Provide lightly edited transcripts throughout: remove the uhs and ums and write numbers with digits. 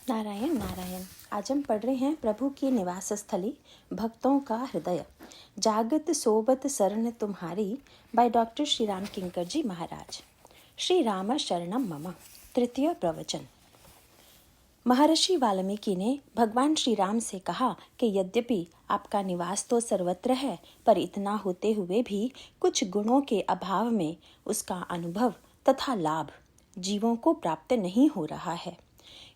नारायण नारायण। आज हम पढ़ रहे हैं प्रभु की निवास स्थली भक्तों का हृदय, जागत सोबत शरण तुम्हारी, बाय डॉक्टर श्री राम किंकर जी महाराज। श्री राम शरणम मम। तृतीय प्रवचन। महर्षि वाल्मीकि ने भगवान श्री राम से कहा कि यद्यपि आपका निवास तो सर्वत्र है, पर इतना होते हुए भी कुछ गुणों के अभाव में उसका अनुभव तथा लाभ जीवों को प्राप्त नहीं हो रहा है।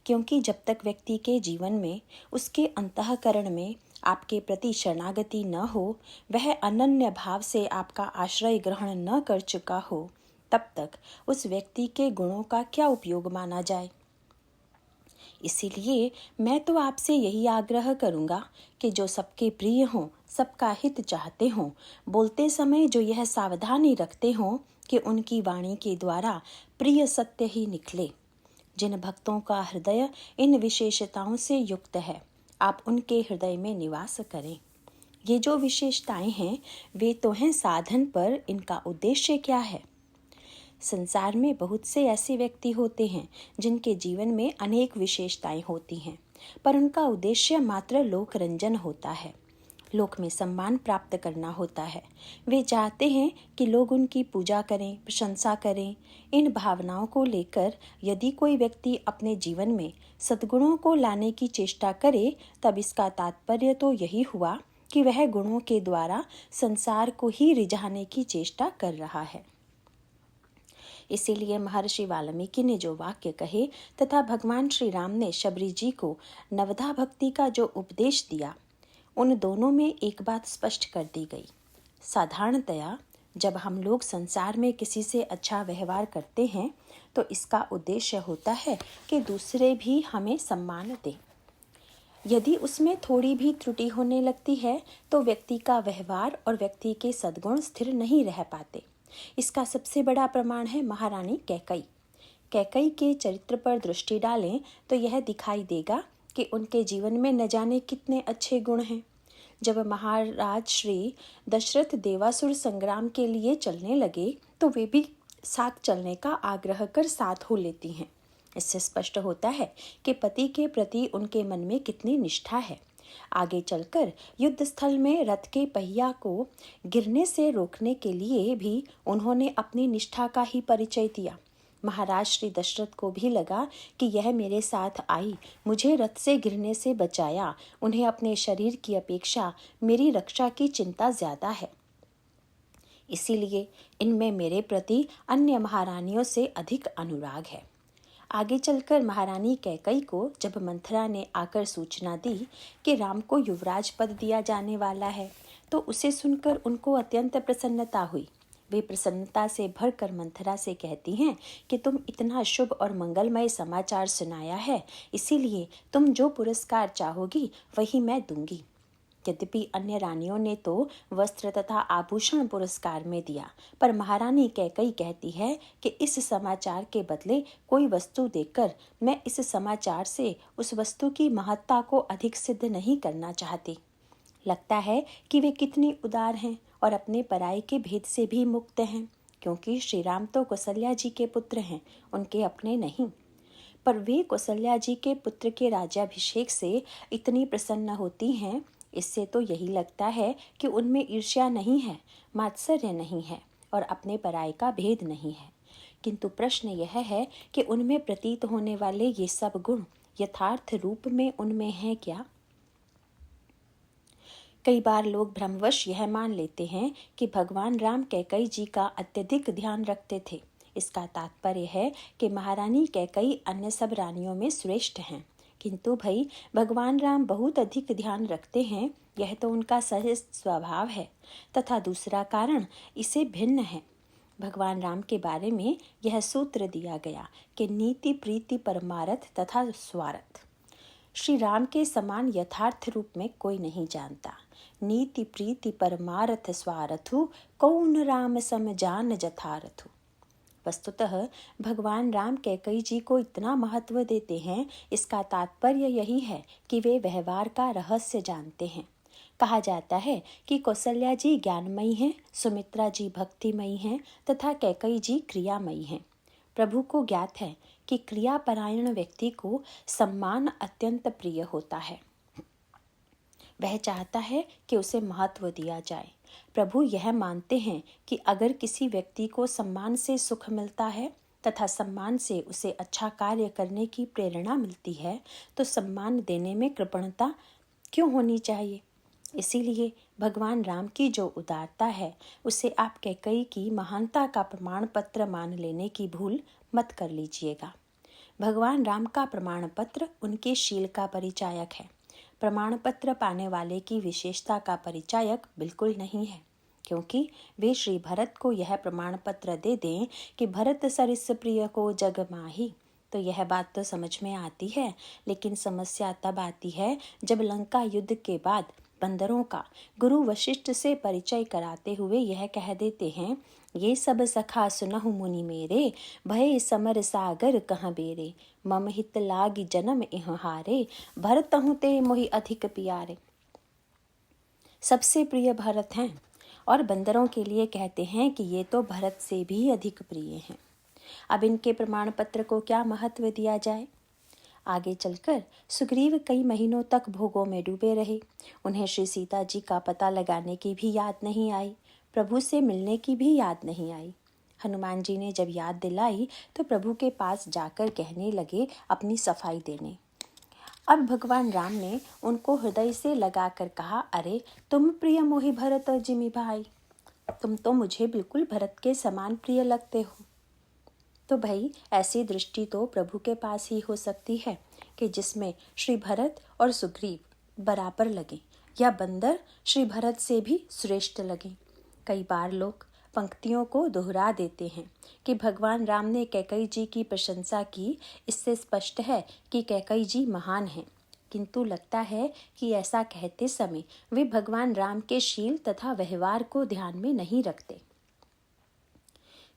क्योंकि जब तक व्यक्ति के जीवन में, उसके अंतःकरण में आपके प्रति शरणागति न हो, वह अनन्य भाव से आपका आश्रय ग्रहण न कर चुका हो, तब तक उस व्यक्ति के गुणों का क्या उपयोग माना जाए। इसीलिए मैं तो आपसे यही आग्रह करूंगा कि जो सबके प्रिय हों, सबका हित चाहते हों, बोलते समय जो यह सावधानी रखते हों कि उनकी वाणी के द्वारा प्रिय सत्य ही निकले। जिन भक्तों का हृदय इन विशेषताओं से युक्त है, आप उनके हृदय में निवास करें। ये जो विशेषताएं हैं, वे तो हैं साधन, पर इनका उद्देश्य क्या है। संसार में बहुत से ऐसे व्यक्ति होते हैं जिनके जीवन में अनेक विशेषताएं होती हैं, पर उनका उद्देश्य मात्र लोक रंजन होता है, लोक में सम्मान प्राप्त करना होता है। वे चाहते हैं कि लोग उनकी पूजा करें, प्रशंसा करें। इन भावनाओं को लेकर यदि कोई व्यक्ति अपने जीवन में सद्गुणों को लाने की चेष्टा करे, तब इसका तात्पर्य तो यही हुआ कि वह गुणों के द्वारा संसार को ही रिझाने की चेष्टा कर रहा है। इसीलिए महर्षि वाल्मीकि ने जो वाक्य कहे तथा भगवान श्री राम ने शबरी जी को नवधा भक्ति का जो उपदेश दिया, उन दोनों में एक बात स्पष्ट कर दी गई। साधारणतया जब हम लोग संसार में किसी से अच्छा व्यवहार करते हैं, तो इसका उद्देश्य होता है कि दूसरे भी हमें सम्मान दें। यदि उसमें थोड़ी भी त्रुटि होने लगती है, तो व्यक्ति का व्यवहार और व्यक्ति के सद्गुण स्थिर नहीं रह पाते। इसका सबसे बड़ा प्रमाण है महारानी कैकई। कैकई के चरित्र पर दृष्टि डालें तो यह दिखाई देगा कि उनके जीवन में न जाने कितने अच्छे गुण हैं। जब महाराज श्री दशरथ देवासुर संग्राम के लिए चलने लगे, तो वे भी साथ चलने का आग्रह कर साथ हो लेती हैं। इससे स्पष्ट होता है कि पति के प्रति उनके मन में कितनी निष्ठा है। आगे चलकर युद्ध स्थल में रथ के पहिया को गिरने से रोकने के लिए भी उन्होंने अपनी निष्ठा का ही परिचय दिया। महाराज श्री दशरथ को भी लगा कि यह मेरे साथ आई, मुझे रथ से गिरने से बचाया, उन्हें अपने शरीर की अपेक्षा मेरी रक्षा की चिंता ज्यादा है। इसीलिए इनमें मेरे प्रति अन्य महारानियों से अधिक अनुराग है। आगे चलकर महारानी कैकई को जब मंथरा ने आकर सूचना दी कि राम को युवराज पद दिया जाने वाला है, तो उसे सुनकर उनको अत्यंत प्रसन्नता हुई। वे प्रसन्नता से भरकर मंथरा से कहती हैं कि तुम इतना शुभ और मंगलमय समाचार सुनाया है, इसीलिए तुम जो पुरस्कार चाहोगी वही मैं दूंगी। यद्यपि अन्य रानियों ने तो वस्त्र तथा आभूषण पुरस्कार में दिया, पर महारानी कैकई कहती है कि इस समाचार के बदले कोई वस्तु देकर मैं इस समाचार से उस वस्तु की महत्ता को अधिक सिद्ध नहीं करना चाहती। लगता है कि वे कितनी उदार हैं और अपने पराये के भेद से भी मुक्त हैं, क्योंकि श्री राम तो कौशल्या जी के पुत्र हैं, उनके अपने नहीं। पर वे कौशल्या जी के पुत्र के राज्याभिषेक से इतनी प्रसन्न होती हैं, इससे तो यही लगता है कि उनमें ईर्ष्या नहीं है, मात्सर्य नहीं है और अपने पराये का भेद नहीं है। किंतु प्रश्न यह है कि उनमें प्रतीत होने वाले ये सब गुण यथार्थ रूप में उनमें हैं क्या? कई बार लोग भ्रमवश यह मान लेते हैं कि भगवान राम कैकई जी का अत्यधिक ध्यान रखते थे। इसका तात्पर्य है कि महारानी कैकई अन्य सब रानियों में श्रेष्ठ हैं, किंतु भाई भगवान राम बहुत अधिक ध्यान रखते हैं, यह तो उनका सहज स्वभाव है। तथा दूसरा कारण इसे भिन्न है। भगवान राम के बारे में यह सूत्र दिया गया कि नीति प्रीति परमारथ तथा स्वार्थ। श्री राम के समान यथार्थ रूप में कोई नहीं जानता। नीति प्रीति परमारथ स्वार्थु, कौन राम सम जान जथारथु। वस्तुतः भगवान राम कैकई जी को इतना महत्व देते हैं, इसका तात्पर्य यही है कि वे व्यवहार का रहस्य जानते हैं। कहा जाता है कि कौशल्या जी ज्ञानमयी हैं, सुमित्रा जी भक्तिमयी हैं तथा कैकई जी क्रियामयी हैं। प्रभु को ज्ञात है कि क्रियापरायण व्यक्ति को सम्मान अत्यंत प्रिय होता है। वह चाहता है कि उसे महत्व दिया जाए। प्रभु यह मानते हैं कि अगर किसी व्यक्ति को सम्मान से सुख मिलता है तथा सम्मान से उसे अच्छा कार्य करने की प्रेरणा मिलती है, तो सम्मान देने में कृपणता क्यों होनी चाहिए। इसीलिए भगवान राम की जो उदारता है, उसे आप कैकेयी की महानता का प्रमाण पत्र मान लेने की भूल मत कर लीजिएगा। भगवान राम का प्रमाण पत्र उनके शील का परिचायक है। प्रमाण पत्र पाने वाले की विशेषता का परिचायक बिल्कुल नहीं है, क्योंकि वे श्री भरत को यह प्रमाण पत्र दे दें कि भरत सरिस प्रिय को जग माही, तो यह बात तो समझ में आती है। लेकिन समस्या तब आती है जब लंका युद्ध के बाद बंदरों का गुरु वशिष्ठ से परिचय कराते हुए यह कह देते हैं, ये सब सखा सुनहु मुनि मेरे, भय समर सागर कहाँ बेरे, मम हित लागी जन्म इह हारे, भरतहु ते मोहि अधिक प्यारे। सबसे प्रिय भरत हैं और बंदरों के लिए कहते हैं कि ये तो भरत से भी अधिक प्रिय हैं। अब इनके प्रमाण पत्र को क्या महत्व दिया जाए। आगे चलकर सुग्रीव कई महीनों तक भोगों में डूबे रहे। उन्हें श्री सीता जी का पता लगाने की भी याद नहीं आई, प्रभु से मिलने की भी याद नहीं आई। हनुमान जी ने जब याद दिलाई तो प्रभु के पास जाकर कहने लगे अपनी सफाई देने। अब भगवान राम ने उनको हृदय से लगाकर कहा, अरे तुम प्रिय मोहि भरत जिमि भाई, तुम तो मुझे बिल्कुल भरत के समान प्रिय लगते हो। तो भाई ऐसी दृष्टि तो प्रभु के पास ही हो सकती है कि जिसमें श्री भरत और सुग्रीव बराबर लगे, या बंदर श्री भरत से भी श्रेष्ठ लगे। कई बार लोग पंक्तियों को दोहरा देते हैं कि भगवान राम ने कैकेयी जी की प्रशंसा की। इससे स्पष्ट है कि कैकेयी जी महान हैं, किंतु लगता है कि ऐसा कहते समय वे भगवान राम के शील तथा व्यवहार को ध्यान में नहीं रखते।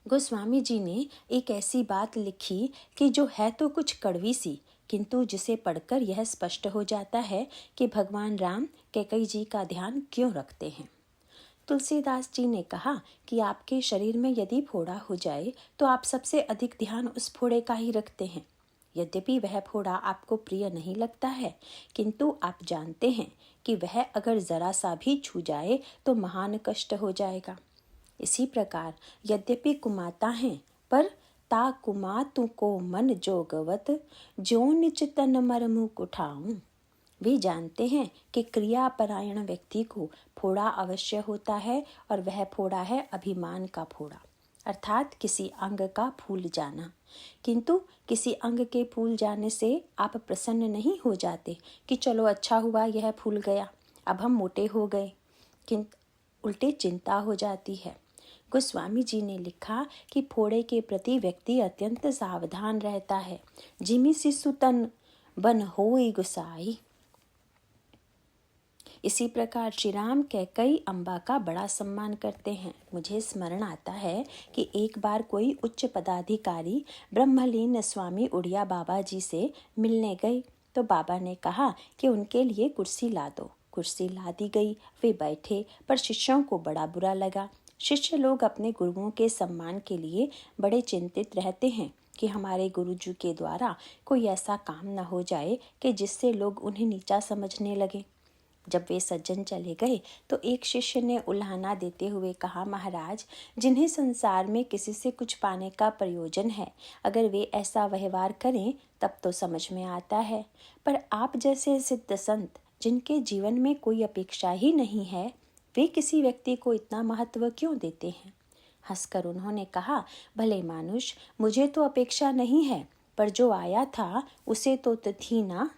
गोस्वामी जी ने एक ऐसी बात लिखी कि जो है तो कुछ कड़वी सी, किंतु जिसे पढ़कर यह स्पष्ट हो जाता है कि भगवान राम कैकेयी जी का ध्यान क्यों रखते हैं। तुलसीदास जी ने कहा कि आपके शरीर में यदि फोड़ा हो जाए तो आप सबसे अधिक ध्यान उस फोड़े का ही रखते हैं। यद्यपि वह फोड़ा आपको प्रिय नहीं लगता है, किंतु आप जानते हैं कि वह अगर जरा सा भी छू जाए तो महान कष्ट हो जाएगा। इसी प्रकार यद्यपि कुमाता हैं, पर ता कुमातु को मन जोगवत, जो निच तन मरमु कुठाऊं। वे जानते हैं कि क्रियापरायण व्यक्ति को फोड़ा अवश्य होता है, और वह फोड़ा है अभिमान का फोड़ा, अर्थात किसी अंग का फूल जाना। किंतु किसी अंग के फूल जाने से आप प्रसन्न नहीं हो जाते कि चलो अच्छा हुआ यह फूल गया, अब हम मोटे हो गए, किंतु उल्टे चिंता हो जाती है। गोस्वामी जी ने लिखा कि फोड़े के प्रति व्यक्ति अत्यंत सावधान रहता है। जिमि शिशु तन बन होई गुसाई। इसी प्रकार श्री राम कैकेयी अम्बा का बड़ा सम्मान करते हैं। मुझे स्मरण आता है कि एक बार कोई उच्च पदाधिकारी ब्रह्मलीन स्वामी उड़िया बाबा जी से मिलने गए, तो बाबा ने कहा कि उनके लिए कुर्सी ला दो। कुर्सी ला दी गई, वे बैठे, पर शिष्यों को बड़ा बुरा लगा। शिष्य लोग अपने गुरुओं के सम्मान के लिए बड़े चिंतित रहते हैं कि हमारे गुरुजी के द्वारा कोई ऐसा काम न हो जाए कि जिससे लोग उन्हें नीचा समझने लगे। जब वे सज्जन चले गए तो एक शिष्य ने उल्हाना देते हुए कहा, महाराज, जिन्हें संसार में किसी से कुछ पाने का प्रयोजन है, अगर वे ऐसा व्यवहार करें तब तो समझ में आता है, पर आप जैसे सिद्ध संत जिनके जीवन में कोई अपेक्षा ही नहीं है, वे किसी व्यक्ति को इतना महत्व क्यों देते हैं। हंसकर उन्होंने कहा, भले मानुष, मुझे तो अपेक्षा नहीं है, पर जो आया था उसे तो थी ना।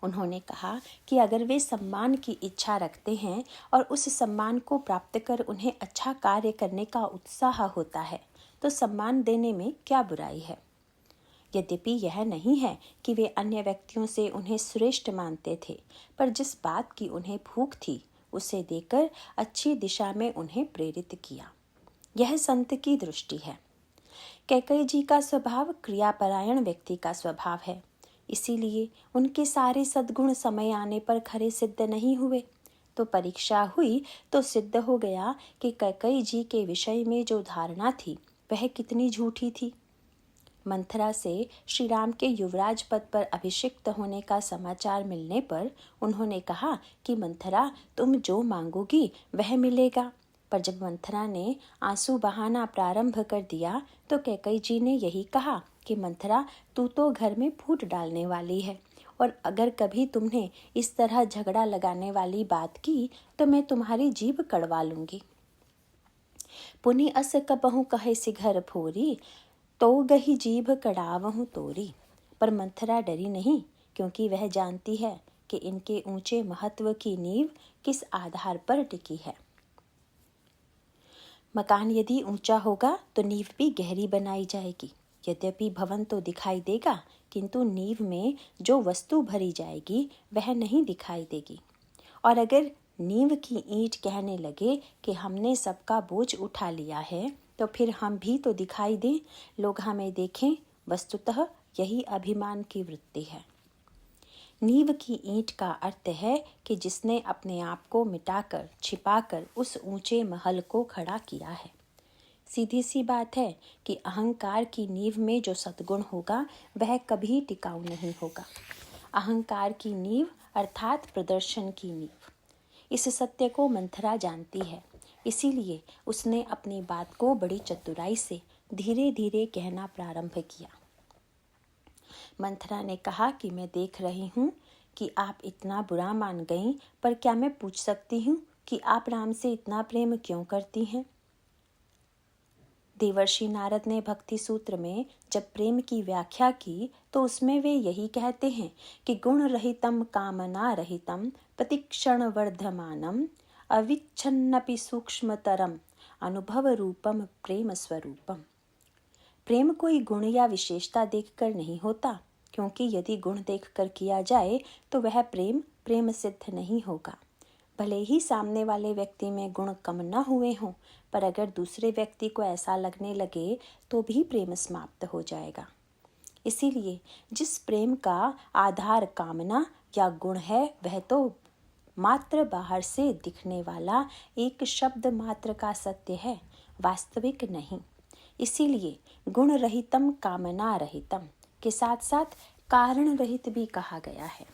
उन्होंने कहा कि अगर वे सम्मान की इच्छा रखते हैं और उस सम्मान को प्राप्त कर उन्हें अच्छा कार्य करने का उत्साह होता है, तो सम्मान देने में क्या बुराई है। यद्यपि यह नहीं है कि वे अन्य व्यक्तियों से उन्हें श्रेष्ठ मानते थे, पर जिस बात की उन्हें भूख थी उसे देकर अच्छी दिशा में उन्हें प्रेरित किया। यह संत की दृष्टि है। कैकेयी जी का स्वभाव क्रियापरायण व्यक्ति का स्वभाव है, इसीलिए उनके सारे सद्गुण समय आने पर खरे सिद्ध नहीं हुए। तो परीक्षा हुई तो सिद्ध हो गया कि कैकेयी जी के विषय में जो धारणा थी वह कितनी झूठी थी। मंथरा से श्री राम के युवराज पद पर अभिषिक्त होने का समाचार मिलने पर उन्होंने कहा कि मंथरा, तुम जो मांगोगी वह मिलेगा। पर जब मंथरा ने आंसू बहाना प्रारंभ कर दिया तो कैकेयी जी ने यही कहा कि मंथरा, तू तो घर में फूट डालने वाली है, और अगर कभी तुमने इस तरह झगड़ा लगाने वाली बात की तो मैं तुम्हारी जीभ कड़वा लूंगी। पुनि अस कबहु कहे सि घर फोरी, तो गही जीभ कड़ावहु तोरी। पर मंथरा डरी नहीं, क्योंकि वह जानती है कि इनके ऊंचे महत्व की नींव किस आधार पर टिकी है। मकान यदि ऊंचा होगा तो नींव भी गहरी बनाई जाएगी। यद्यपि भवन तो दिखाई देगा, किंतु नींव में जो वस्तु भरी जाएगी वह नहीं दिखाई देगी। और अगर नींव की ईंट कहने लगे कि हमने सबका बोझ उठा लिया है, तो फिर हम भी तो दिखाई दें, लोग हमें देखें। वस्तुतः यही अभिमान की वृत्ति है। नींव की ईंट का अर्थ है कि जिसने अपने आप को मिटाकर छिपाकर उस ऊंचे महल को खड़ा किया है। सीधी सी बात है कि अहंकार की नींव में जो सद्गुण होगा वह कभी टिकाऊ नहीं होगा। अहंकार की नींव अर्थात प्रदर्शन की नींव। इस सत्य को मंथरा जानती है, इसीलिए उसने अपनी बात को बड़ी चतुराई से धीरे धीरे कहना प्रारंभ किया। मंथरा ने कहा कि मैं देख रही हूँ कि आप इतना बुरा मान गईं, पर क्या मैं पूछ सकती हूँ कि आप राम से इतना प्रेम क्यों करती हैं? देवर्षि नारद ने भक्ति सूत्र में जब प्रेम की व्याख्या की तो उसमें वे यही कहते हैं कि गुण रहितम कामना रहितम प्रतिक्षण वर्धमानम अविच्छन्नपि सूक्ष्मतरम अनुभव रूपम प्रेम स्वरूपम। प्रेम कोई गुण या विशेषता देखकर नहीं होता, क्योंकि यदि गुण देखकर किया जाए तो वह प्रेम सिद्ध नहीं होगा। भले ही सामने वाले व्यक्ति में गुण कम न हुए हों, पर अगर दूसरे व्यक्ति को ऐसा लगने लगे तो भी प्रेम समाप्त हो जाएगा। इसीलिए जिस प्रेम का आधार कामना या गुण है वह तो मात्र बाहर से दिखने वाला एक शब्द मात्र का सत्य है, वास्तविक नहीं। इसीलिए गुण रहितम कामना रहितम के साथ साथ कारण रहित भी कहा गया है।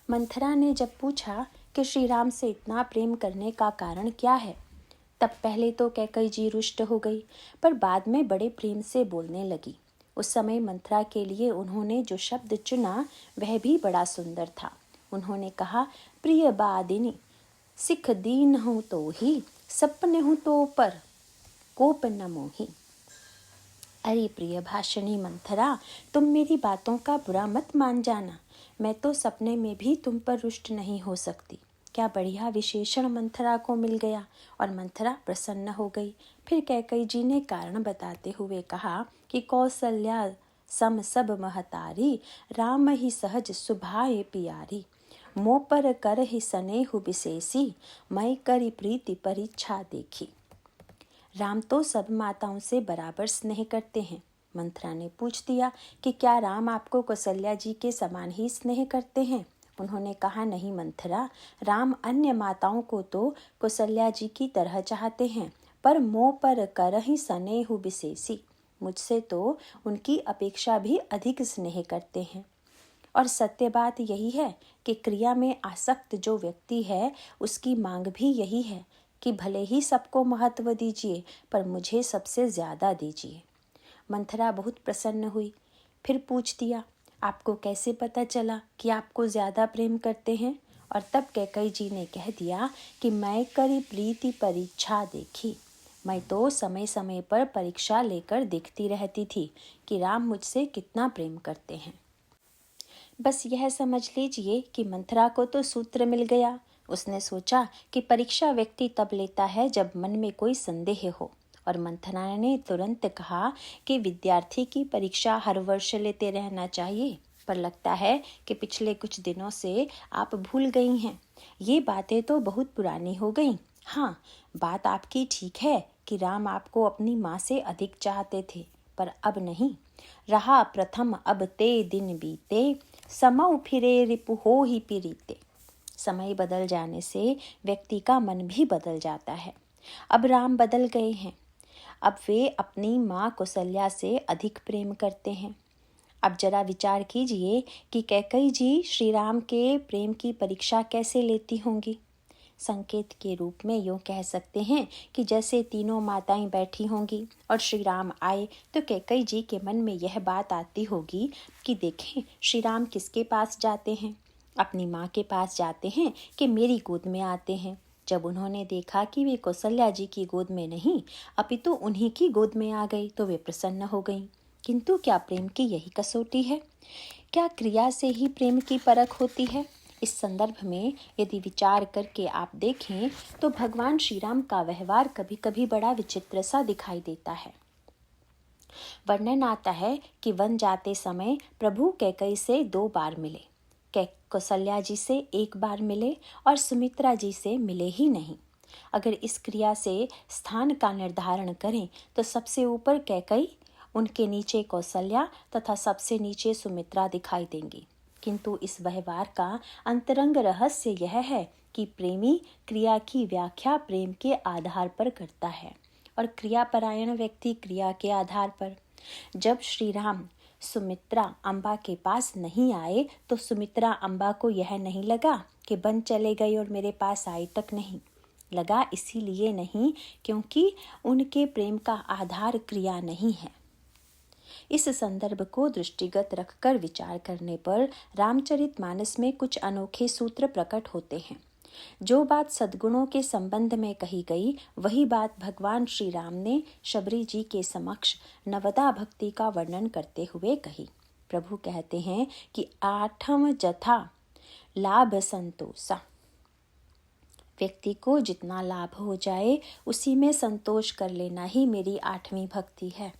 मंथरा ने जब पूछा कि श्री राम से इतना प्रेम करने का कारण क्या है, तब पहले तो कैकेयी जी रुष्ट हो गई, पर बाद में बड़े प्रेम से बोलने लगी। उस समय मंथरा के लिए उन्होंने जो शब्द चुना वह भी बड़ा सुंदर था। उन्होंने कहा, प्रिय बादिनी, सिख दीन हूँ तो ही, सपने हूँ तो पर कोप न मोही। अरे प्रिय भाषणी मंथरा, तुम मेरी बातों का बुरा मत मान जाना। मैं तो सपने में भी तुम पर रुष्ट नहीं हो सकती। क्या बढ़िया विशेषण मंथरा को मिल गया और मंथरा प्रसन्न हो गई। फिर कैकेयी जी ने कारण बताते हुए कहा कि कौसल्या सम सब महतारी, राम ही सहज सुभाए पियारी, मोह पर कर ही स्नेहु विशेषी, मैं करी प्रीति परीक्षा देखी। राम तो सब माताओं से बराबर स्नेह करते हैं। मंथरा ने पूछ दिया कि क्या राम आपको कौशल्या जी के समान ही स्नेह करते हैं? उन्होंने कहा, नहीं मंथरा, राम अन्य माताओं को तो कौशल्या जी की तरह चाहते हैं, पर मोह पर करहि स्नेहु विशेषी, मुझसे तो उनकी अपेक्षा भी अधिक स्नेह करते हैं। और सत्य बात यही है कि क्रिया में आसक्त जो व्यक्ति है उसकी मांग भी यही है कि भले ही सबको महत्व दीजिए, पर मुझे सबसे ज्यादा दीजिए। मंथरा बहुत प्रसन्न हुई। फिर पूछ दिया, आपको कैसे पता चला कि आपको ज्यादा प्रेम करते हैं? और तब कैकेयी जी ने कह दिया कि मैं करी प्रीति परीक्षा देखी। मैं तो समय समय पर परीक्षा लेकर देखती रहती थी कि राम मुझसे कितना प्रेम करते हैं। बस यह समझ लीजिए कि मंथरा को तो सूत्र मिल गया। उसने सोचा कि परीक्षा व्यक्ति तब लेता है जब मन में कोई संदेह हो, और मंथरा ने तुरंत कहा कि विद्यार्थी की परीक्षा हर वर्ष लेते रहना चाहिए। पर लगता है कि पिछले कुछ दिनों से आप भूल गई हैं। ये बातें तो बहुत पुरानी हो गई। हाँ, बात आपकी ठीक है कि राम आपको अपनी माँ से अधिक चाहते थे, पर अब नहीं रहा प्रथम अब ते दिन बीते, समौ फिरे रिपु हो ही पीरीते। समय बदल जाने से व्यक्ति का मन भी बदल जाता है। अब राम बदल गए हैं। अब वे अपनी माँ कौशल्या से अधिक प्रेम करते हैं। अब जरा विचार कीजिए कि कैकेयी जी श्री राम के प्रेम की परीक्षा कैसे लेती होंगी। संकेत के रूप में यूँ कह सकते हैं कि जैसे तीनों माताएं बैठी होंगी और श्री राम आए तो कैकेयी जी के मन में यह बात आती होगी कि देखें श्री राम किसके पास जाते हैं, अपनी माँ के पास जाते हैं कि मेरी गोद में आते हैं। जब उन्होंने देखा कि वे कौशल्या जी की गोद में नहीं अपितु उन्हीं की गोद में आ गई तो वे प्रसन्न हो गईं। किंतु क्या प्रेम की यही कसौटी है? क्या क्रिया से ही प्रेम की परख होती है? इस संदर्भ में यदि विचार करके आप देखें तो भगवान श्री राम का व्यवहार कभी कभी बड़ा विचित्र सा दिखाई देता है। वर्णन आता है कि वन जाते समय प्रभु कैकेयी से 2 बार मिले, कौशल्या जी से 1 बार मिले और सुमित्रा जी से मिले ही नहीं। अगर इस क्रिया से स्थान का निर्धारण करें तो सबसे ऊपर कैकेयी, उनके नीचे कौशल्या तथा सबसे नीचे सुमित्रा दिखाई देंगी। किंतु इस व्यवहार का अंतरंग रहस्य यह है कि प्रेमी क्रिया की व्याख्या प्रेम के आधार पर करता है और क्रियापरायण व्यक्ति क्रिया के आधार पर। जब श्री राम सुमित्रा अम्बा के पास नहीं आए तो सुमित्रा अम्बा को यह नहीं लगा कि बन चले गए और मेरे पास आई तक नहीं। लगा इसीलिए नहीं क्योंकि उनके प्रेम का आधार क्रिया नहीं है। इस संदर्भ को दृष्टिगत रखकर विचार करने पर रामचरितमानस में कुछ अनोखे सूत्र प्रकट होते हैं। जो बात सद्गुणों के संबंध में कही गई वही बात भगवान श्री राम ने शबरी जी के समक्ष नवदा भक्ति का वर्णन करते हुए कही। प्रभु कहते हैं कि 8 जथा लाभ संतोषा, व्यक्ति को जितना लाभ हो जाए उसी में संतोष कर लेना ही मेरी 8वीं भक्ति है।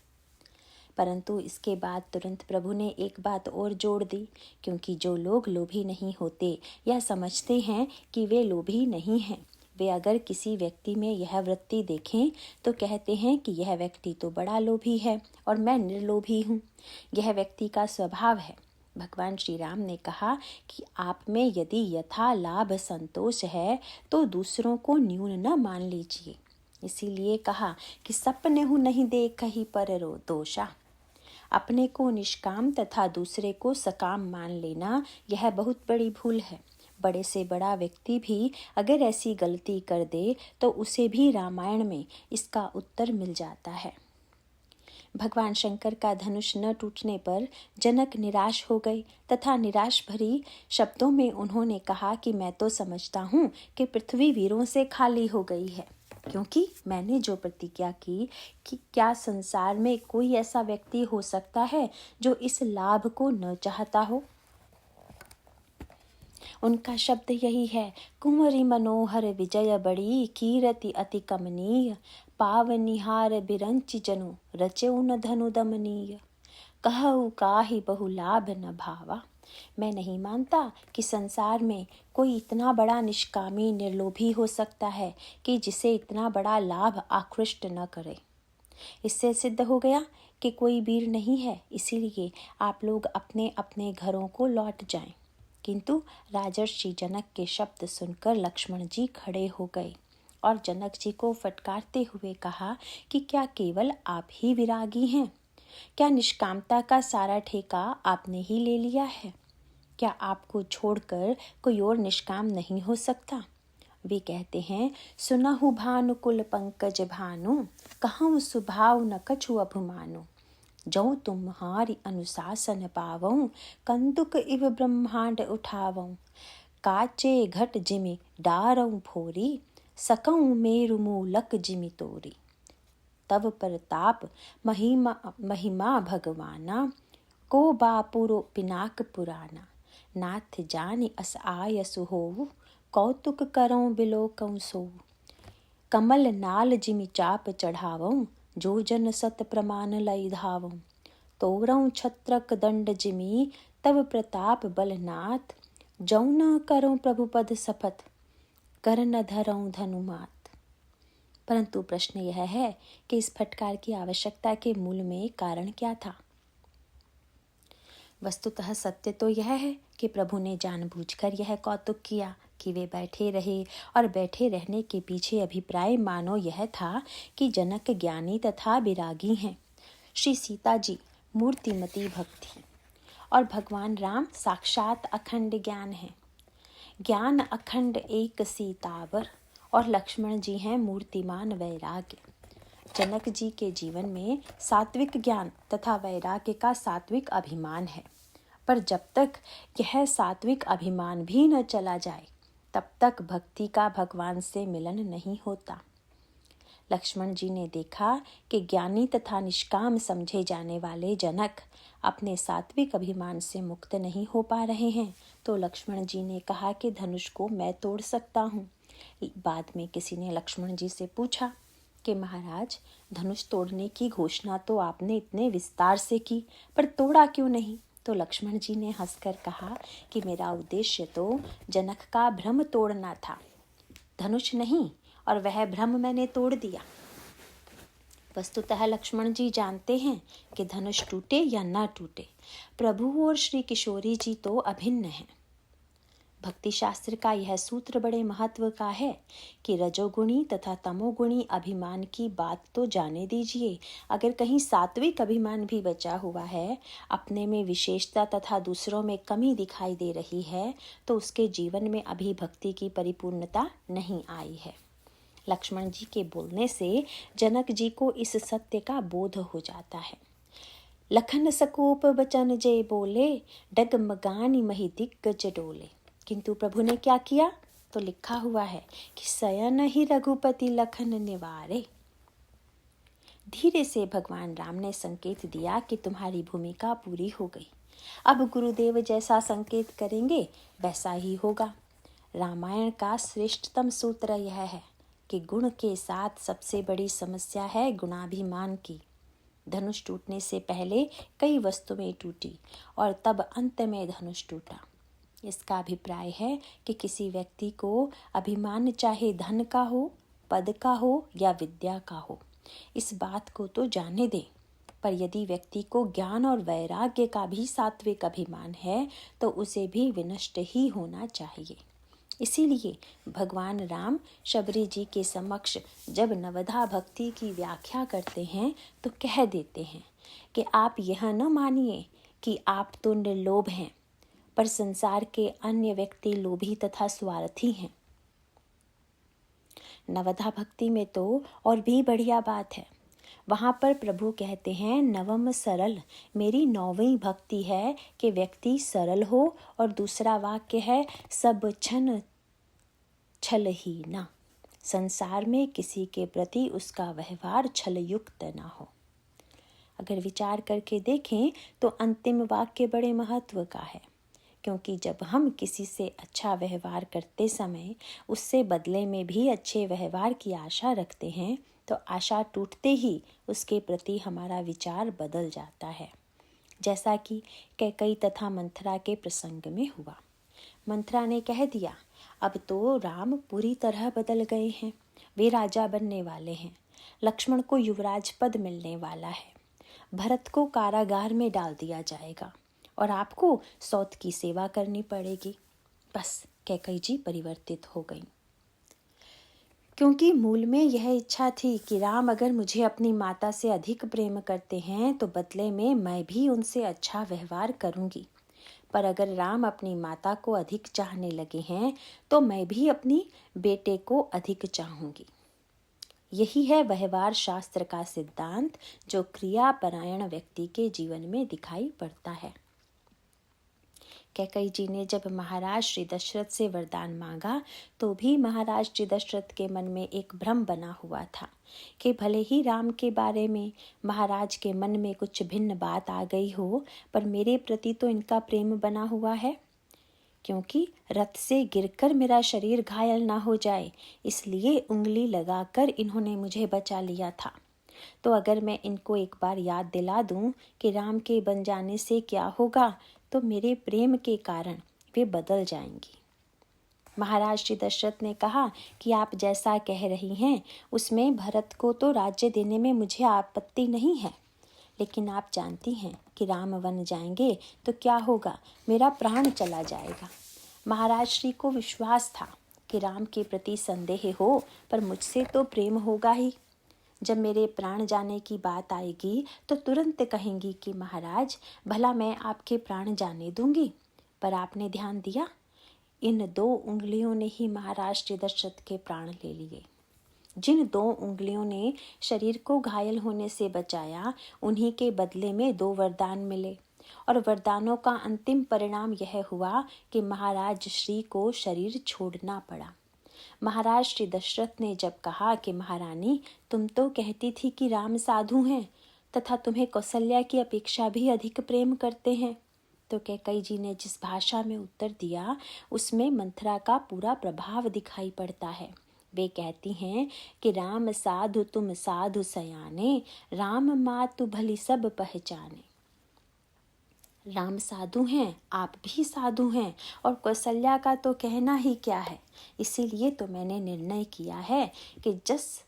परंतु इसके बाद तुरंत प्रभु ने एक बात और जोड़ दी, क्योंकि जो लोग लोभी नहीं होते या समझते हैं कि वे लोभी नहीं हैं, वे अगर किसी व्यक्ति में यह वृत्ति देखें तो कहते हैं कि यह व्यक्ति तो बड़ा लोभी है और मैं निर्लोभी हूँ। यह व्यक्ति का स्वभाव है। भगवान श्री राम ने कहा कि आप में यदि यथा लाभ संतोष है तो दूसरों को न्यून न मान लीजिए। इसीलिए कहा कि सपनेहु नहीं देखहि पररो दोषा। अपने को निष्काम तथा दूसरे को सकाम मान लेना यह बहुत बड़ी भूल है। बड़े से बड़ा व्यक्ति भी अगर ऐसी गलती कर दे तो उसे भी रामायण में इसका उत्तर मिल जाता है। भगवान शंकर का धनुष न टूटने पर जनक निराश हो गए तथा निराश भरी शब्दों में उन्होंने कहा कि मैं तो समझता हूँ कि पृथ्वी वीरों से खाली हो गई है, क्योंकि मैंने जो प्रतिज्ञा की कि क्या संसार में कोई ऐसा व्यक्ति हो सकता है जो इस लाभ को न चाहता हो। उनका शब्द यही है, कुंवरी मनोहर विजय बड़ी कीरति अति कमनीय, पावनिहार बिरंच जनु रचेउ न धनु दमनीय, कहु काहि बहु लाभ न भावा। मैं नहीं मानता कि संसार में कोई इतना बड़ा निष्कामी निर्लोभी हो सकता है कि जिसे इतना बड़ा लाभ आकृष्ट न करे। इससे सिद्ध हो गया कि कोई वीर नहीं है, इसीलिए आप लोग अपने अपने घरों को लौट जाएं। किंतु राजर्षि जनक के शब्द सुनकर लक्ष्मण जी खड़े हो गए और जनक जी को फटकारते हुए कहा कि क्या केवल आप ही विरागी हैं? क्या निष्कामता का सारा ठेका आपने ही ले लिया है? क्या आपको छोड़कर कोई और निष्काम नहीं हो सकता? वे कहते हैं, सुनहु भानुकुल पंकज भानु, कहूँ सुभाव न कछु अभिमानु, जो तुम्हारी अनुशासन पावऊं, कंदुक इव ब्रह्मांड उठावऊं, काचे घट जिमि डारऊं फोरी, सकऊं मेरु मूलक जिमि तोरी, तव प्रताप महिमा भगवाना, को बापुरो पिनाक पुराना, नाथ जानि अस आयसु होवु, कौतुक करऊं बिलोकऊं सोवु, कमल नाल जिमि चाप चढ़ावऊं, जो जन सत प्रमाण लई धावऊं, तोरऊं छत्रक दंड जिमि तव प्रताप बलनाथ, जौ न करऊं प्रभुपद सपथ, कर न धरऊं धनुमात। परंतु प्रश्न यह है कि इस फटकार की आवश्यकता के मूल में कारण क्या था? वस्तुतः सत्य तो यह है कि प्रभु ने जानबूझकर यह कौतुक किया कि वे बैठे रहे और बैठे रहने के पीछे अभिप्राय मानो यह था कि जनक ज्ञानी तथा विरागी हैं, श्री सीता जी मूर्तिमती भक्त थी और भगवान राम साक्षात अखंड ज्ञान है। ज्ञान अखंड एक सीतावर और लक्ष्मण जी हैं मूर्तिमान वैराग्य। जनक जी के जीवन में सात्विक ज्ञान तथा वैराग्य का सात्विक अभिमान है, पर जब तक यह सात्विक अभिमान भी न चला जाए तब तक भक्ति का भगवान से मिलन नहीं होता। लक्ष्मण जी ने देखा कि ज्ञानी तथा निष्काम समझे जाने वाले जनक अपने सात्विक अभिमान से मुक्त नहीं हो पा रहे हैं, तो लक्ष्मण जी ने कहा कि धनुष को मैं तोड़ सकता हूँ। बाद में किसी ने लक्ष्मण जी से पूछा कि महाराज, धनुष तोड़ने की घोषणा तो आपने इतने विस्तार से की, पर तोड़ा क्यों नहीं? तो लक्ष्मण जी ने हंसकर कहा कि मेरा उद्देश्य तो जनक का भ्रम तोड़ना था, धनुष नहीं, और वह भ्रम मैंने तोड़ दिया। वस्तुतः लक्ष्मण जी जानते हैं कि धनुष टूटे या ना टूटे, प्रभु और श्री किशोरी जी तो अभिन्न हैं। भक्ति शास्त्र का यह सूत्र बड़े महत्व का है कि रजोगुणी तथा तमोगुणी अभिमान की बात तो जाने दीजिए, अगर कहीं सात्विक अभिमान भी बचा हुआ है, अपने में विशेषता तथा दूसरों में कमी दिखाई दे रही है, तो उसके जीवन में अभी भक्ति की परिपूर्णता नहीं आई है। लक्ष्मण जी के बोलने से जनक जी को इस सत्य का बोध हो जाता है। लखन सकोप बचन जे बोले, डगमगानी मही दिग्गज डोले। किंतु प्रभु ने क्या किया? तो लिखा हुआ है कि सयन ही रघुपति लखन निवारे। धीरे से भगवान राम ने संकेत दिया कि तुम्हारी भूमिका पूरी हो गई, अब गुरुदेव जैसा संकेत करेंगे वैसा ही होगा। रामायण का श्रेष्ठतम सूत्र यह है कि गुण के साथ सबसे बड़ी समस्या है गुणाभिमान की। धनुष टूटने से पहले कई वस्तुएं टूटी और तब अंत में धनुष टूटा। इसका अभिप्राय है कि किसी व्यक्ति को अभिमान चाहे धन का हो, पद का हो या विद्या का हो, इस बात को तो जाने दें, पर यदि व्यक्ति को ज्ञान और वैराग्य का भी सात्विक अभिमान है तो उसे भी विनष्ट ही होना चाहिए। इसीलिए भगवान राम शबरी जी के समक्ष जब नवधा भक्ति की व्याख्या करते हैं तो कह देते हैं कि आप यह न मानिए कि आप तो निर्लोभ हैं, पर संसार के अन्य व्यक्ति लोभी तथा स्वार्थी हैं। नवधा भक्ति में तो और भी बढ़िया बात है। वहाँ पर प्रभु कहते हैं, नवम सरल, मेरी 9वीं भक्ति है कि व्यक्ति सरल हो, और दूसरा वाक्य है सब छन छल ही ना, संसार में किसी के प्रति उसका व्यवहार छलयुक्त ना हो। अगर विचार करके देखें तो अंतिम वाक्य बड़े महत्व का है, क्योंकि जब हम किसी से अच्छा व्यवहार करते समय उससे बदले में भी अच्छे व्यवहार की आशा रखते हैं, तो आशा टूटते ही उसके प्रति हमारा विचार बदल जाता है, जैसा कि कैकई तथा मंथरा के प्रसंग में हुआ। मंथरा ने कह दिया, अब तो राम पूरी तरह बदल गए हैं, वे राजा बनने वाले हैं, लक्ष्मण को युवराज पद मिलने वाला है, भरत को कारागार में डाल दिया जाएगा और आपको सौत की सेवा करनी पड़ेगी। बस कैकई जी परिवर्तित हो गई, क्योंकि मूल में यह इच्छा थी कि राम अगर मुझे अपनी माता से अधिक प्रेम करते हैं तो बदले में मैं भी उनसे अच्छा व्यवहार करूंगी, पर अगर राम अपनी माता को अधिक चाहने लगे हैं तो मैं भी अपनी बेटे को अधिक चाहूंगी। यही है व्यवहार शास्त्र का सिद्धांत, जो क्रियापरायण व्यक्ति के जीवन में दिखाई पड़ता है। कैकई जी ने जब महाराज श्री दशरथ से वरदान मांगा तो भी महाराज श्री दशरथ के मन में एक भ्रम बना हुआ था कि भले ही राम के बारे में महाराज के मन में कुछ भिन्न बात आ गई हो, पर मेरे प्रति तो इनका प्रेम बना हुआ है, क्योंकि रथ से गिरकर मेरा शरीर घायल ना हो जाए, इसलिए उंगली लगाकर इन्होंने मुझे बचा लिया था। तो अगर मैं इनको एक बार याद दिला दूं कि राम के बन जाने से क्या होगा, तो मेरे प्रेम के कारण वे बदल जाएंगी। महाराज श्री दशरथ ने कहा कि आप जैसा कह रही हैं उसमें भरत को तो राज्य देने में मुझे आपत्ति नहीं है, लेकिन आप जानती हैं कि राम वन जाएंगे तो क्या होगा, मेरा प्राण चला जाएगा। महाराज श्री को विश्वास था कि राम के प्रति संदेह हो पर मुझसे तो प्रेम होगा ही। जब मेरे प्राण जाने की बात आएगी तो तुरंत कहेंगी कि महाराज भला मैं आपके प्राण जाने दूंगी। पर आपने ध्यान दिया, इन 2 उंगलियों ने ही महाराज श्री दशरथ के प्राण ले लिए। जिन 2 उंगलियों ने शरीर को घायल होने से बचाया, उन्हीं के बदले में 2 वरदान मिले और वरदानों का अंतिम परिणाम यह हुआ कि महाराज श्री को शरीर छोड़ना पड़ा। महाराज श्री दशरथ ने जब कहा कि महारानी, तुम तो कहती थी कि राम साधु हैं तथा तुम्हें कौशल्या की अपेक्षा भी अधिक प्रेम करते हैं, तो कैकेयी जी ने जिस भाषा में उत्तर दिया उसमें मंथरा का पूरा प्रभाव दिखाई पड़ता है। वे कहती हैं कि राम साधु तुम साधु सयाने, राम मातु भली सब पहचाने। राम साधु हैं, आप भी साधु हैं और कौशल्या का तो कहना ही क्या है। इसीलिए तो मैंने निर्णय किया है कि जस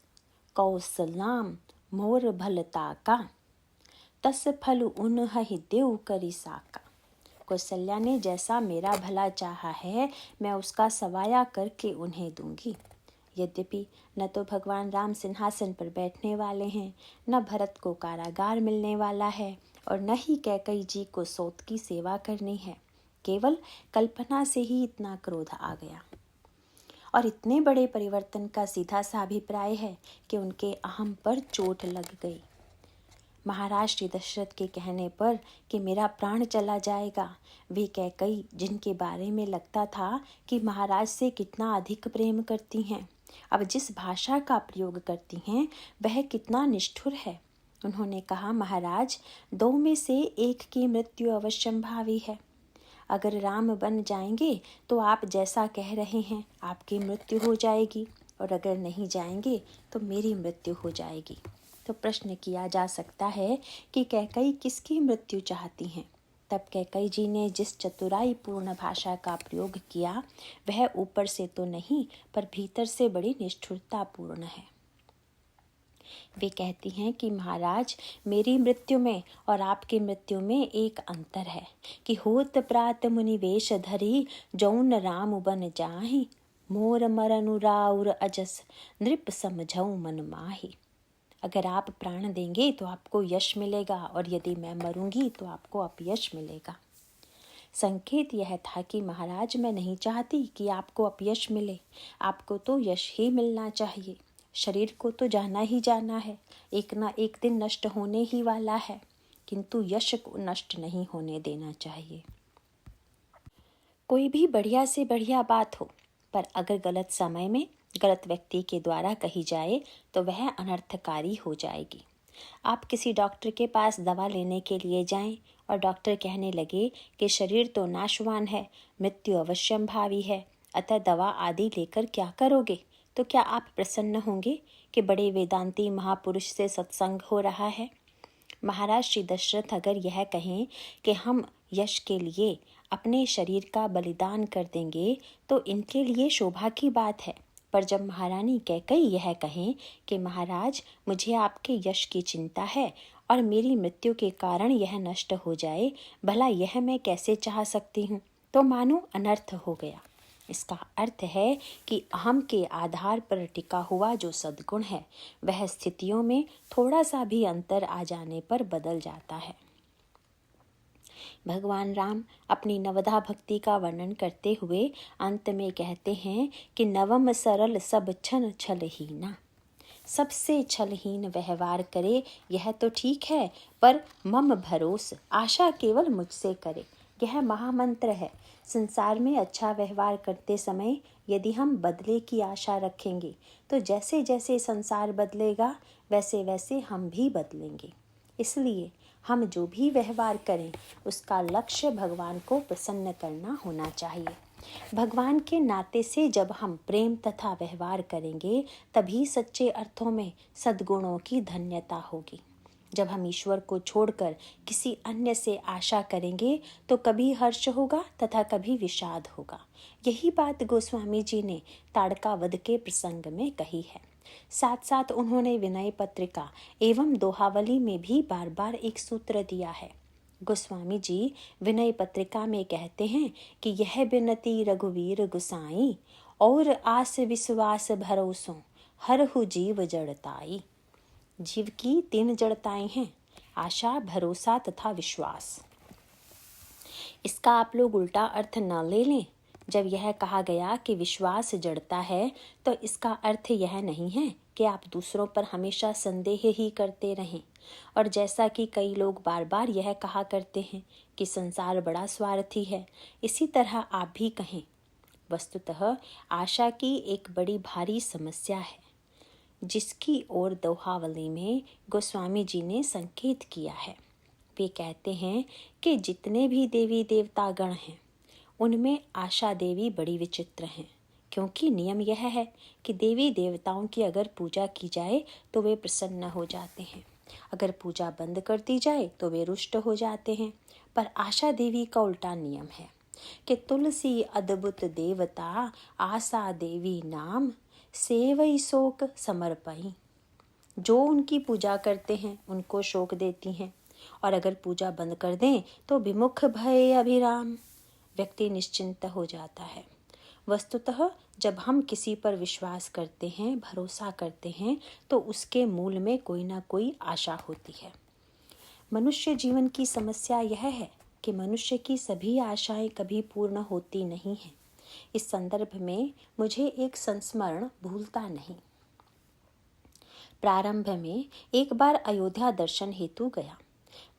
कौशलाम मोर भलता का, तस फल उन्हहि देव करी साका। कौशल्या ने जैसा मेरा भला चाहा है, मैं उसका सवाया करके उन्हें दूंगी। यद्यपि न तो भगवान राम सिंहासन पर बैठने वाले हैं, न भरत को कारागार मिलने वाला है और न ही कैकेयी जी को सौत की सेवा करनी है। केवल कल्पना से ही इतना क्रोध आ गया और इतने बड़े परिवर्तन का सीधा सा अभिप्राय है कि उनके अहम पर चोट लग गई। महाराज श्री दशरथ के कहने पर कि मेरा प्राण चला जाएगा, वे कैकेयी जिनके बारे में लगता था कि महाराज से कितना अधिक प्रेम करती हैं, अब जिस भाषा का प्रयोग करती हैं वह कितना निष्ठुर है। उन्होंने कहा, महाराज 2 में से एक की मृत्यु अवश्यंभावी है। अगर राम बन जाएंगे तो आप जैसा कह रहे हैं आपकी मृत्यु हो जाएगी, और अगर नहीं जाएंगे तो मेरी मृत्यु हो जाएगी। तो प्रश्न किया जा सकता है कि कैकेयी किसकी मृत्यु चाहती हैं। तब कैकेयी जी ने जिस चतुराई पूर्ण भाषा का प्रयोग किया वह ऊपर से तो नहीं पर भीतर से बड़ी निष्ठुरता पूर्ण है। वे कहती हैं कि महाराज, मेरी मृत्यु में और आपकी मृत्यु में एक अंतर है कि होत प्रात मुनि वेश धरी, जौन राम बन जाहि, मोर मरनु राउर अजस, नृप समझऊ मन माहि। अगर आप प्राण देंगे तो आपको यश मिलेगा और यदि मैं मरूंगी तो आपको अपयश मिलेगा। संकेत यह था कि महाराज, मैं नहीं चाहती कि आपको अपयश मिले, आपको तो यश ही मिलना चाहिए। शरीर को तो जाना ही जाना है, एक ना एक दिन नष्ट होने ही वाला है, किंतु यश को नष्ट नहीं होने देना चाहिए। कोई भी बढ़िया से बढ़िया बात हो, पर अगर गलत समय में गलत व्यक्ति के द्वारा कही जाए तो वह अनर्थकारी हो जाएगी। आप किसी डॉक्टर के पास दवा लेने के लिए जाएं और डॉक्टर कहने लगे कि शरीर तो नाशवान है, मृत्यु अवश्यंभावी है, अतः दवा आदि लेकर क्या करोगे? तो क्या आप प्रसन्न होंगे कि बड़े वेदांती महापुरुष से सत्संग हो रहा है? महाराज श्री दशरथ अगर यह कहें कि हम यश के लिए अपने शरीर का बलिदान कर देंगे तो इनके लिए शोभा की बात है, पर जब महारानी कैकेयी यह कहें कि महाराज, मुझे आपके यश की चिंता है और मेरी मृत्यु के कारण यह नष्ट हो जाए, भला यह मैं कैसे चाह सकती हूँ, तो मानो अनर्थ हो गया। इसका अर्थ है कि अहम के आधार पर टिका हुआ जो सद्गुण है वह स्थितियों में थोड़ा सा भी अंतर आ जाने पर बदल जाता है। भगवान राम अपनी नवधा भक्ति का वर्णन करते हुए अंत में कहते हैं कि नवम सरल सब छन छलहीना। सबसे छलहीन व्यवहार करे यह तो ठीक है, पर मम भरोस आशा केवल मुझसे करे, यह महामंत्र है। संसार में अच्छा व्यवहार करते समय यदि हम बदले की आशा रखेंगे तो जैसे जैसे संसार बदलेगा वैसे वैसे हम भी बदलेंगे। इसलिए हम जो भी व्यवहार करें उसका लक्ष्य भगवान को प्रसन्न करना होना चाहिए। भगवान के नाते से जब हम प्रेम तथा व्यवहार करेंगे तभी सच्चे अर्थों में सद्गुणों की धन्यता होगी। जब हम ईश्वर को छोड़कर किसी अन्य से आशा करेंगे तो कभी हर्ष होगा तथा कभी विषाद होगा। यही बात गोस्वामी जी ने ताड़का वध के प्रसंग में कही है। साथ साथ उन्होंने विनय पत्रिका एवं दोहावली में भी बार बार एक सूत्र दिया है गोस्वामी जी विनय पत्रिका में कहते हैं कि यह बिनती रघुवीर गुसाई, और आस विश्वास भरोसों हरहु जीव जड़ताई। जीव की 3 जड़ताएं हैं, आशा, भरोसा तथा विश्वास। इसका आप लोग उल्टा अर्थ न ले लें। जब यह कहा गया कि विश्वास जड़ता है, तो इसका अर्थ यह नहीं है कि आप दूसरों पर हमेशा संदेह ही करते रहें। और जैसा कि कई लोग बार बार यह कहा करते हैं कि संसार बड़ा स्वार्थी है, इसी तरह आप भी कहें। वस्तुतः आशा की एक बड़ी भारी समस्या है, जिसकी ओर दोहावली में गोस्वामी जी ने संकेत किया है। वे कहते हैं कि जितने भी देवी देवता गण हैं, उनमें आशा देवी बड़ी विचित्र हैं, क्योंकि नियम यह है कि देवी देवताओं की अगर पूजा की जाए तो वे प्रसन्न हो जाते हैं, अगर पूजा बंद कर दी जाए तो वे रुष्ट हो जाते हैं। पर आशा देवी का उल्टा नियम है कि तुलसी अद्भुत देवता आशा देवी नाम, सेवई शोक समर्पई। जो उनकी पूजा करते हैं उनको शोक देती हैं, और अगर पूजा बंद कर दें तो विमुख भय अभिराम, व्यक्ति निश्चिंत हो जाता है। वस्तुतः जब हम किसी पर विश्वास करते हैं, भरोसा करते हैं, तो उसके मूल में कोई ना कोई आशा होती है। मनुष्य जीवन की समस्या यह है कि मनुष्य की सभी आशाएं कभी पूर्ण होती नहीं हैं। इस संदर्भ में मुझे एक संस्मरण भूलता नहीं। प्रारंभ में एक बार अयोध्या दर्शन हेतु गया।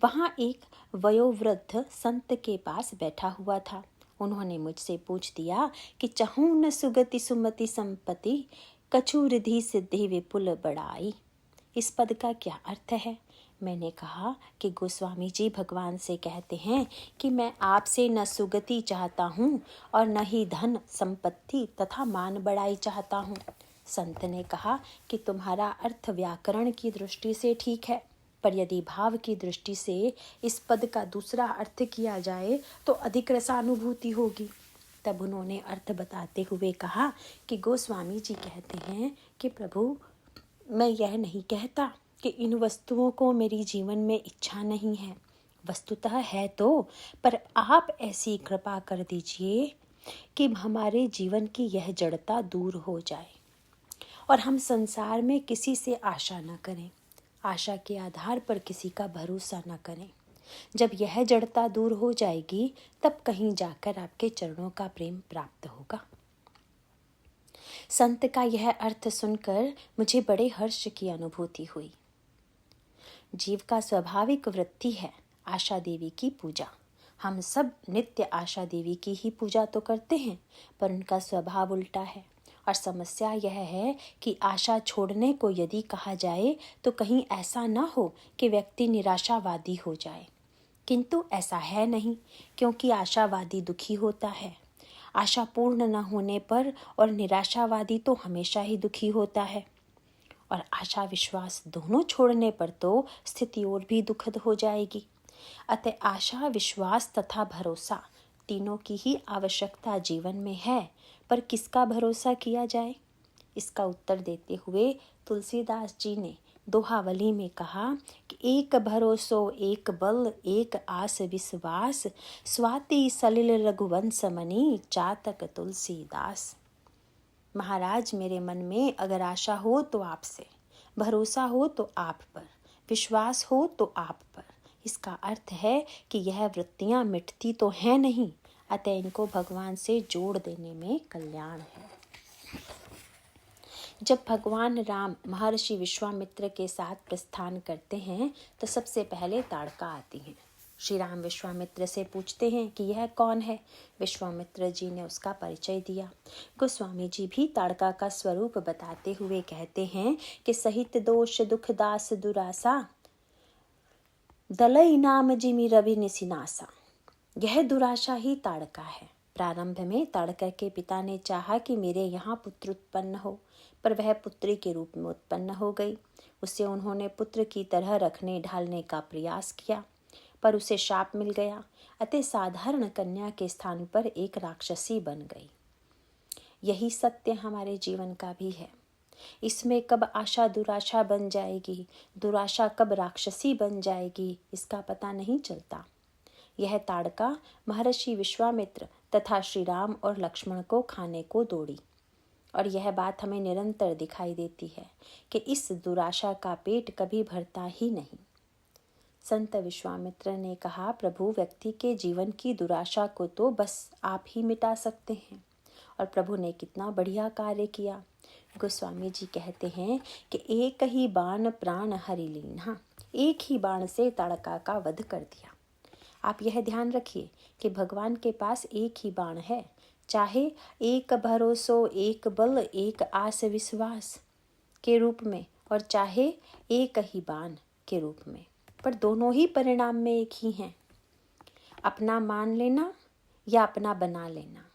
वहां एक वयोवृद्ध संत के पास बैठा हुआ था। उन्होंने मुझसे पूछ दिया कि चहूं न सुगति सुमति संपत्ति, कछु रिधि सिद्धि विपुल बड़ाई। इस पद का क्या अर्थ है? मैंने कहा कि गोस्वामी जी भगवान से कहते हैं कि मैं आपसे न सुगति चाहता हूँ और न ही धन संपत्ति तथा मान बढ़ाई चाहता हूँ। संत ने कहा कि तुम्हारा अर्थ व्याकरण की दृष्टि से ठीक है, पर यदि भाव की दृष्टि से इस पद का दूसरा अर्थ किया जाए तो अधिक रसानुभूति होगी। तब उन्होंने अर्थ बताते हुए कहा कि गोस्वामी जी कहते हैं कि प्रभु, मैं यह नहीं कहता कि इन वस्तुओं को मेरी जीवन में इच्छा नहीं है, वस्तुतः है तो, पर आप ऐसी कृपा कर दीजिए कि हमारे जीवन की यह जड़ता दूर हो जाए और हम संसार में किसी से आशा न करें, आशा के आधार पर किसी का भरोसा न करें। जब यह जड़ता दूर हो जाएगी तब कहीं जाकर आपके चरणों का प्रेम प्राप्त होगा। संत का यह अर्थ सुनकर मुझे बड़े हर्ष की अनुभूति हुई। जीव का स्वाभाविक वृत्ति है आशा देवी की पूजा। हम सब नित्य आशा देवी की ही पूजा तो करते हैं, पर उनका स्वभाव उल्टा है। और समस्या यह है कि आशा छोड़ने को यदि कहा जाए तो कहीं ऐसा न हो कि व्यक्ति निराशावादी हो जाए, किंतु ऐसा है नहीं, क्योंकि आशावादी दुखी होता है। आशा पूर्ण न होने पर और निराशावादी तो हमेशा ही दुखी होता है, और आशा विश्वास दोनों छोड़ने पर तो स्थिति और भी दुखद हो जाएगी। अतः आशा, विश्वास तथा भरोसा तीनों की ही आवश्यकता जीवन में है, पर किसका भरोसा किया जाए? इसका उत्तर देते हुए तुलसीदास जी ने दोहावली में कहा कि एक भरोसो एक बल एक आस विश्वास, स्वाति सलिल रघुवंश मणि चातक तुलसीदास। महाराज, मेरे मन में अगर आशा हो तो आपसे, भरोसा हो तो आप पर, विश्वास हो तो आप पर। इसका अर्थ है कि यह वृत्तियां मिटती तो हैं नहीं, अतः इनको भगवान से जोड़ देने में कल्याण है। जब भगवान राम महर्षि विश्वामित्र के साथ प्रस्थान करते हैं तो सबसे पहले ताड़का आती हैं। श्री राम विश्वामित्र से पूछते हैं कि यह कौन है। विश्वामित्र जी ने उसका परिचय दिया। गोस्वामी जी भी ताड़का का स्वरूप बताते हुए कहते हैं कि सहित दोष दुख दास दुरासा, दलई नाम जिमि रवि निसिनासा। यह दुराशा ही ताड़का है। प्रारंभ में ताड़का के पिता ने चाहा कि मेरे यहाँ पुत्र उत्पन्न हो, पर वह पुत्री के रूप में उत्पन्न हो गई। उसे उन्होंने पुत्र की तरह रखने ढालने का प्रयास किया, पर उसे शाप मिल गया। अतः साधारण कन्या के स्थान पर एक राक्षसी बन गई। यही सत्य हमारे जीवन का भी है। इसमें कब आशा दुराशा बन जाएगी, दुराशा कब राक्षसी बन जाएगी, इसका पता नहीं चलता। यह ताड़का महर्षि विश्वामित्र तथा श्री राम और लक्ष्मण को खाने को दौड़ी। और यह बात हमें निरंतर दिखाई देती है कि इस दुराशा का पेट कभी भरता ही नहीं। संत विश्वामित्र ने कहा, प्रभु, व्यक्ति के जीवन की दुराशा को तो बस आप ही मिटा सकते हैं। और प्रभु ने कितना बढ़िया कार्य किया। गोस्वामी जी कहते हैं कि एक ही बाण प्राण हरि लीन्हा, एक ही बाण से ताड़का का वध कर दिया। आप यह ध्यान रखिए कि भगवान के पास एक ही बाण है, चाहे एक भरोसो एक बल एक आस विश्वास के रूप में और चाहे एक ही बाण के रूप में, पर दोनों ही परिणाम में एक ही हैं, अपना मान लेना या अपना बना लेना।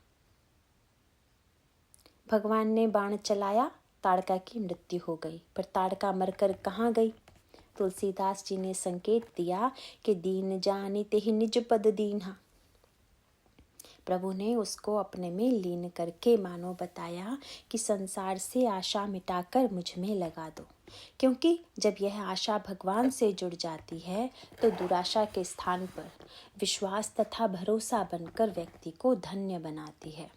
भगवान ने बाण चलाया, ताड़का की मृत्यु हो गई, पर ताड़का मरकर कहाँ गई? तुलसीदास जी ने संकेत दिया कि दीन जानिते ही निज पद दीन्हा। प्रभु ने उसको अपने में लीन करके मानो बताया कि संसार से आशा मिटाकर मुझ में लगा दो, क्योंकि जब यह आशा भगवान से जुड़ जाती है तो दुराशा के स्थान पर विश्वास तथा भरोसा बनकर व्यक्ति को धन्य बनाती है।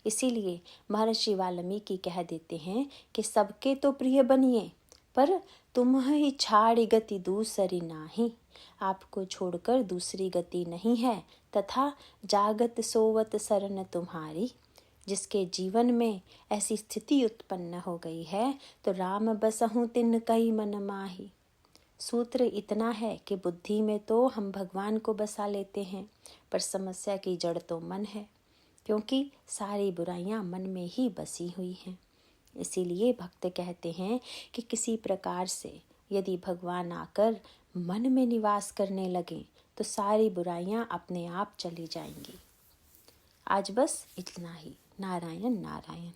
इसीलिए महर्षि वाल्मीकि कह देते हैं कि सबके तो प्रिय बनिए, पर तुम ही छाड़ी गति दूसरी नाही। आपको छोड़कर दूसरी गति नहीं है, तथा जागत सोवत शरण तुम्हारी। जिसके जीवन में ऐसी स्थिति उत्पन्न हो गई है तो राम बसहु तिन कई मन माही। सूत्र इतना है कि बुद्धि में तो हम भगवान को बसा लेते हैं, पर समस्या की जड़ तो मन है, क्योंकि सारी बुराइयां मन में ही बसी हुई हैं। इसीलिए भक्त कहते हैं कि किसी प्रकार से यदि भगवान आकर मन में निवास करने लगे तो सारी बुराइयां अपने आप चली जाएंगी। आज बस इतना ही। नारायण नारायण।